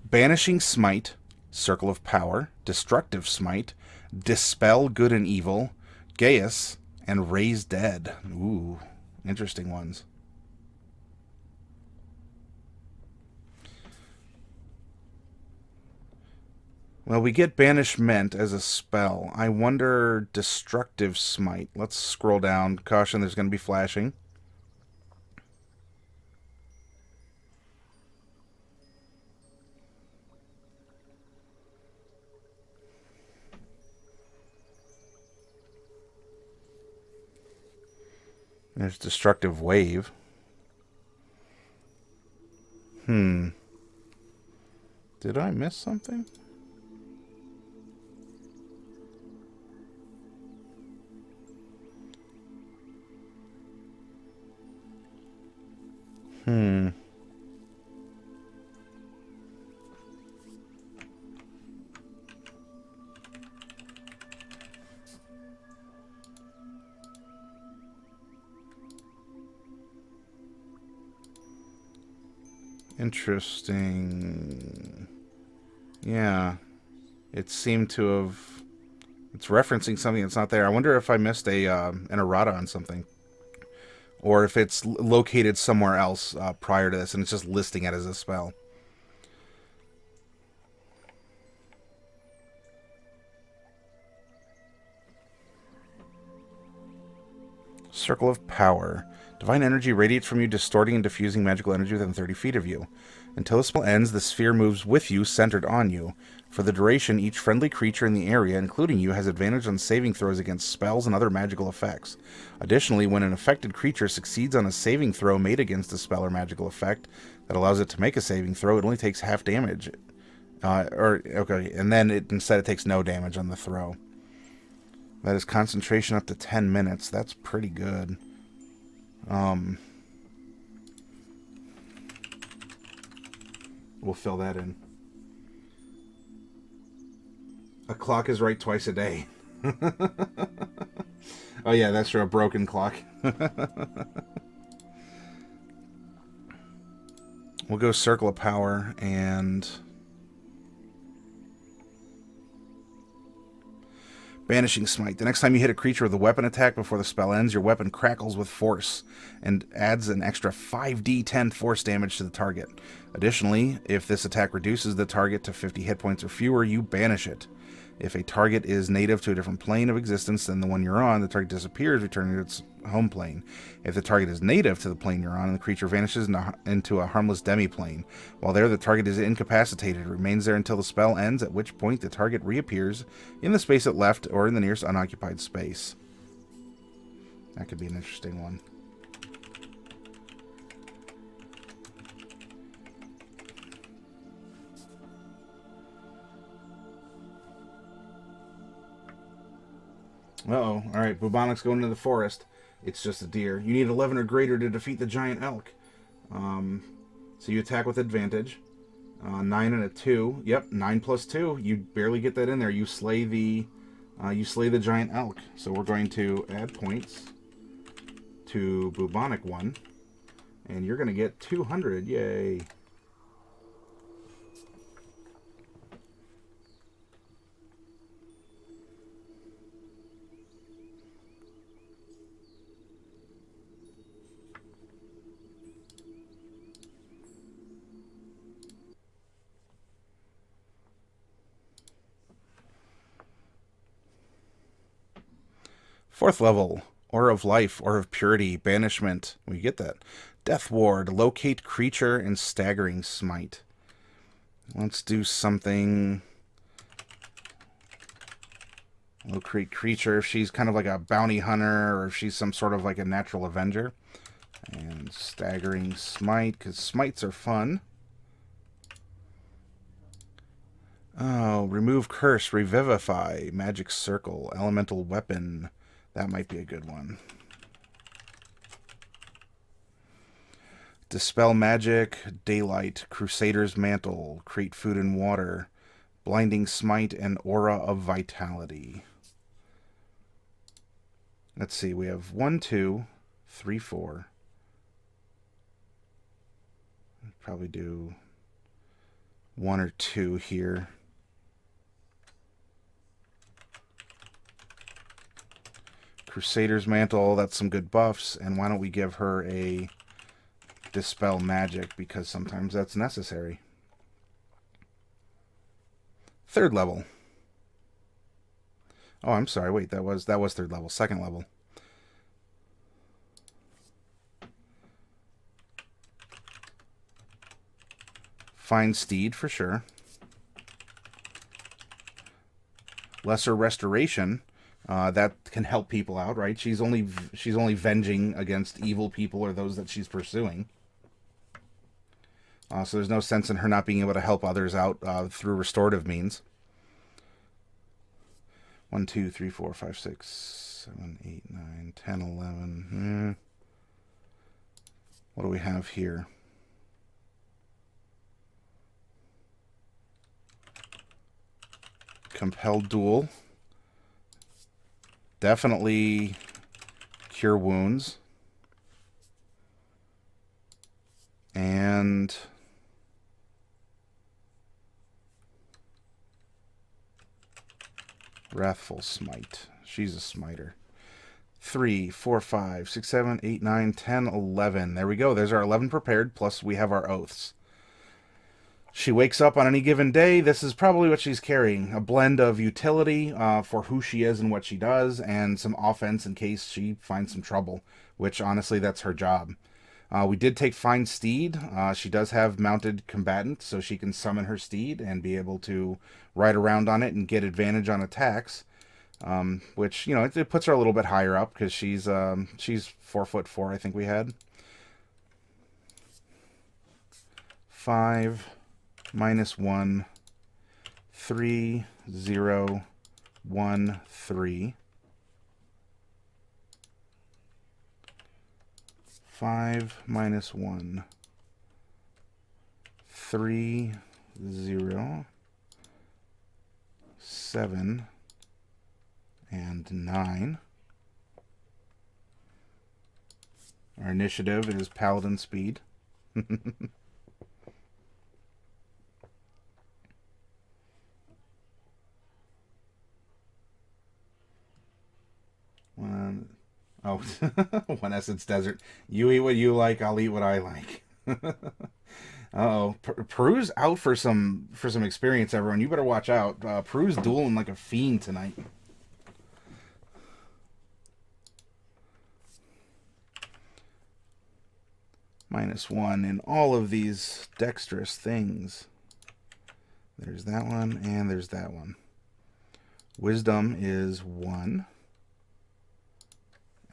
Banishing Smite, Circle of Power, Destructive Smite, Dispel Good and Evil, Gaius, and Raise Dead. Ooh, interesting ones. Well, we get Banishment as a spell. I wonder Destructive Smite. Let's scroll down. Caution, there's going to be flashing. There's Destructive Wave. Did I miss something? Interesting. Yeah. It seemed to have... It's referencing something that's not there. I wonder if I missed an errata on something. Or if it's located somewhere else prior to this, and it's just listing it as a spell. Circle of Power. Divine energy radiates from you, distorting and diffusing magical energy within 30 feet of you. Until the spell ends, the sphere moves with you, centered on you. For the duration, each friendly creature in the area, including you, has advantage on saving throws against spells and other magical effects. Additionally, when an affected creature succeeds on a saving throw made against a spell or magical effect that allows it to make a saving throw, it only takes half damage. And then instead it takes no damage on the throw. That is concentration up to 10 minutes. That's pretty good. We'll fill that in. A clock is right twice a day. Oh yeah, that's for a broken clock. We'll go Circle of Power and... Banishing Smite. The next time you hit a creature with a weapon attack before the spell ends, your weapon crackles with force and adds an extra 5d10 force damage to the target. Additionally, if this attack reduces the target to 50 hit points or fewer, you banish it. If a target is native to a different plane of existence than the one you're on, the target disappears, returning to its home plane. If the target is native to the plane you're on, the creature vanishes into a harmless demi-plane. While there, the target is incapacitated. It remains there until the spell ends, at which point the target reappears in the space it left or in the nearest unoccupied space. That could be an interesting one. Uh-oh. Alright, Bubonic's going into the forest. It's just a deer. You need 11 or greater to defeat the giant elk. So you attack with advantage. 9 and a 2. Yep, 9 plus 2. You barely get that in there. You slay the giant elk. So we're going to add points to Bubonic 1. And you're going to get 200. Yay. Fourth level, Aura of Life, Aura of Purity, Banishment. We get that. Death Ward, Locate Creature, and Staggering Smite. Let's do something... Locate Creature, if she's kind of like a bounty hunter, or if she's some sort of like a natural avenger. And Staggering Smite, because smites are fun. Oh, Remove Curse, Revivify, Magic Circle, Elemental Weapon... That might be a good one. Dispel Magic, Daylight, Crusader's Mantle, Create Food and Water, Blinding Smite, and Aura of Vitality. Let's see, we have 1, 2, 3, 4. Probably do 1 or 2 here. Crusader's Mantle, that's some good buffs. And why don't we give her a Dispel Magic, because sometimes that's necessary. Third level. Oh, I'm sorry. Wait, that was third level. Second level. Fine Steed for sure. Lesser Restoration. That can help people out, right? She's only venging against evil people or those that she's pursuing. So there's no sense in her not being able to help others out through restorative means. 1, 2, 3, 4, 5, 6, 7, 8, 9, 10, 11. What do we have here? Compelled duel. Definitely cure wounds. And Wrathful Smite. She's a smiter. 3, 4, 5, 6, 7, 8, 9, 10, 11. There we go. There's our 11 prepared, plus we have our oaths. She wakes up on any given day. This is probably what she's carrying. A blend of utility for who she is and what she does, and some offense in case she finds some trouble, which honestly, that's her job. We did take Fine Steed. She does have mounted combatant, so she can summon her steed and be able to ride around on it and get advantage on attacks. Which, it puts her a little bit higher up because she's 4'4", I think we had. 5 minus 1, 3, 0, 1, 3. 5 minus 1, 3, 0, 7, and 9. Our initiative is Paladin Speed. Oh, One Essence Desert. You eat what you like, I'll eat what I like. Uh-oh. Peru's out for some experience, everyone. You better watch out. Peru's dueling like a fiend tonight. -1 in all of these dexterous things. There's that one, and there's that one. Wisdom is 1.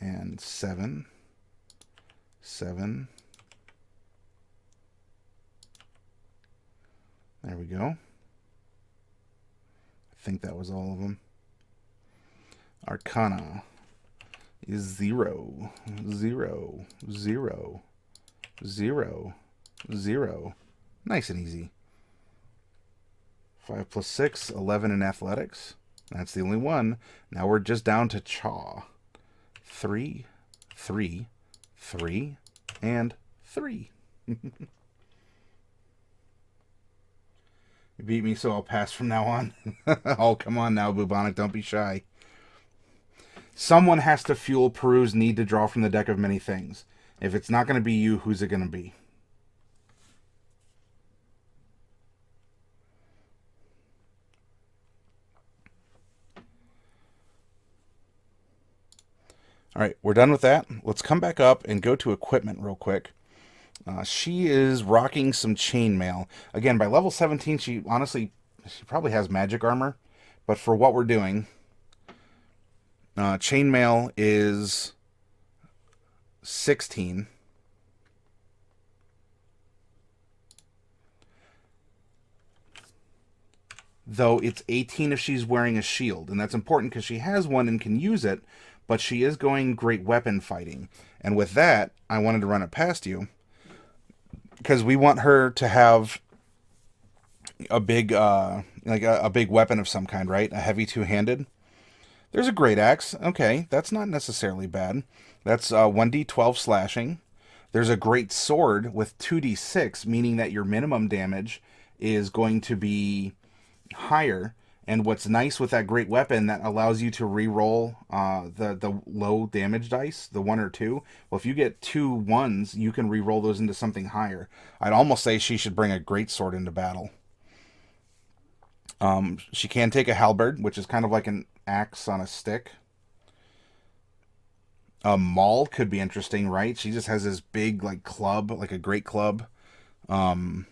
And 7. 7. There we go. I think that was all of them. Arcana is 0, 0, 0, 0, 0. Nice and easy. 5 plus 6, 11 in athletics. That's the only one. Now we're just down to Chaw. 3, 3, 3, and 3. You beat me, so I'll pass from now on. Oh, come on now, Bubonic. Don't be shy. Someone has to fuel Peru's need to draw from the deck of many things. If it's not going to be you, who's it going to be? All right, we're done with that. Let's come back up and go to equipment real quick. She is rocking some chainmail. Again, by level 17, she probably has magic armor. But for what we're doing, chainmail is 16. Though it's 18 if she's wearing a shield. And that's important because she has one and can use it. But she is going great weapon fighting. And with that, I wanted to run it past you. Because we want her to have a big, a big weapon of some kind, right? A heavy two-handed. There's a great axe. Okay, that's not necessarily bad. That's 1d12 slashing. There's a great sword with 2d6, meaning that your minimum damage is going to be higher. And what's nice with that great weapon, that allows you to re-roll the low damage dice, the 1 or 2. Well, if you get 2 1s, you can re-roll those into something higher. I'd almost say she should bring a greatsword into battle. She can take a halberd, which is kind of like an axe on a stick. A maul could be interesting, right? She just has this big club, like a great club. There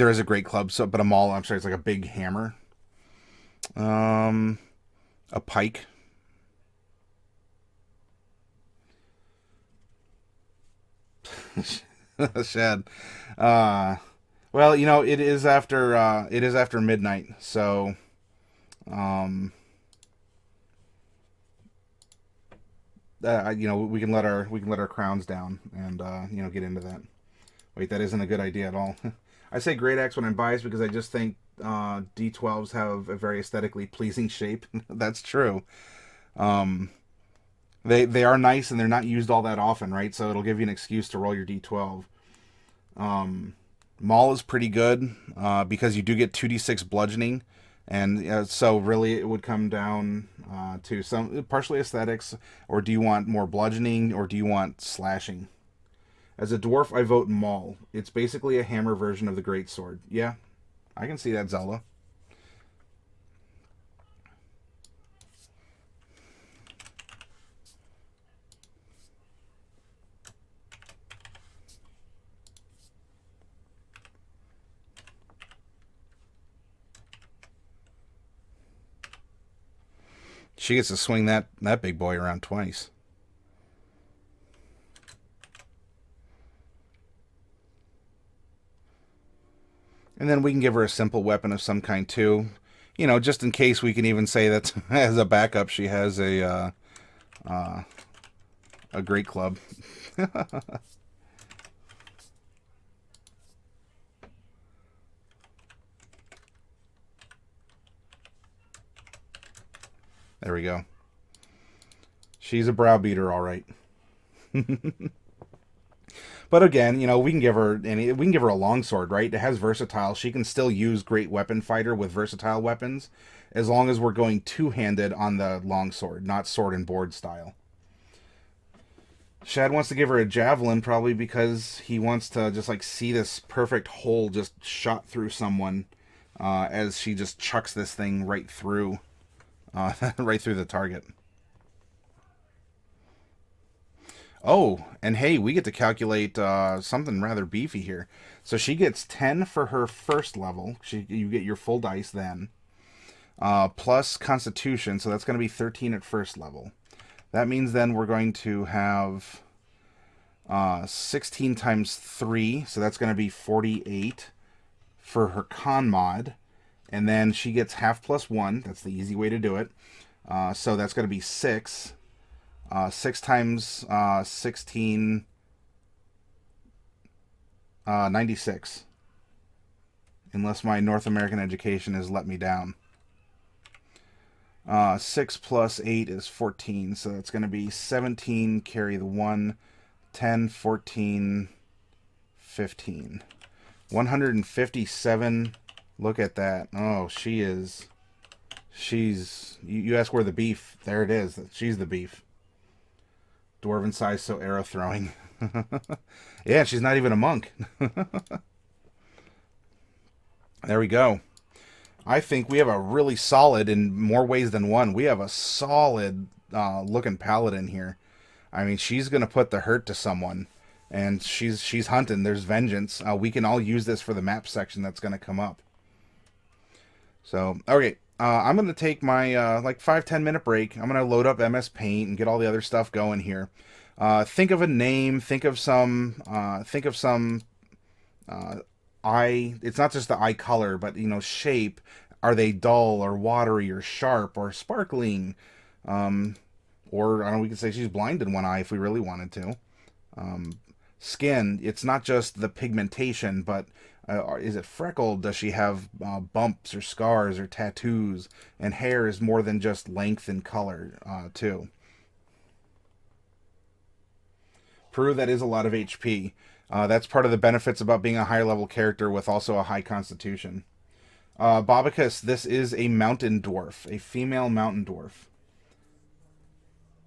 is a great club, but a maul, I'm sorry, it's like a big hammer. A pike. Shad. Uh, well, it is after midnight, so um, we can let our crowns down and get into that. Wait, that isn't a good idea at all. I say great axe when I'm biased because I just think D12s have a very aesthetically pleasing shape. That's true. Um, they are nice and they're not used all that often, right? So it'll give you an excuse to roll your D12. Um, Maul is pretty good because you do get 2d6 bludgeoning, and so really it would come down to some partially aesthetics, or do you want more bludgeoning, or do you want slashing? As a dwarf, I vote Maul. It's basically a hammer version of the great sword. Yeah, I can see that, Zelda. She gets to swing that big boy around twice. And then we can give her a simple weapon of some kind too. Just in case we can even say that as a backup, she has a great club. There we go. She's a browbeater, all right. But again, we can give her a longsword, right? It has versatile. She can still use great weapon fighter with versatile weapons, as long as we're going two handed on the longsword, not sword and board style. Shad wants to give her a javelin probably because he wants to just like see this perfect hole just shot through someone as she just chucks this thing right through, right through the target. Oh, and hey, we get to calculate something rather beefy here. So she gets 10 for her first level. You get your full dice then, plus Constitution, so that's going to be 13 at first level. That means then we're going to have 16 times 3, so that's going to be 48 for her con mod. And then she gets half plus 1. That's the easy way to do it. So that's going to be 6. 6 times 16, 96. Unless my North American education has let me down. 6 plus 8 is 14, so that's going to be 17, carry the 1, 10, 14, 15. 157. Look at that. Oh, she's... You ask where the beef. There it is. She's the beef. Dwarven size, so arrow throwing. Yeah, she's not even a monk. There we go. I think we have a really solid, in more ways than one, we have a solid looking paladin here. I mean, she's going to put the hurt to someone. And she's hunting. There's vengeance. We can all use this for the map section that's going to come up. So, okay. I'm going to take my like 5-10 minute break. I'm going to load up MS Paint and get all the other stuff going here. Think of a name. Think of some eye. It's not just the eye color, but shape. Are they dull or watery or sharp or sparkling? Or I don't know. We could say she's blind in one eye if we really wanted to. Skin. It's not just the pigmentation, but is it freckled? Does she have bumps or scars or tattoos? And hair is more than just length and color, too. Peru, that is a lot of HP. That's part of the benefits about being a higher level character with also a high constitution. Bobicus, this is a mountain dwarf, a female mountain dwarf.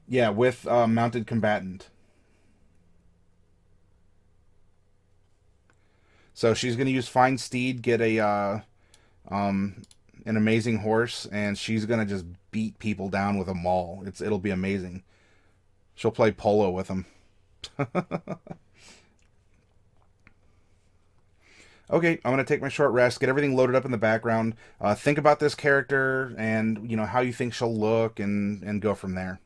Yeah, with mounted combatant. So she's going to use Fine Steed, get um, an amazing horse, and she's going to just beat people down with a maul. It'll be amazing. She'll play polo with them. Okay, I'm gonna take my short rest, get everything loaded up in the background, think about this character and how you think she'll look, and go from there.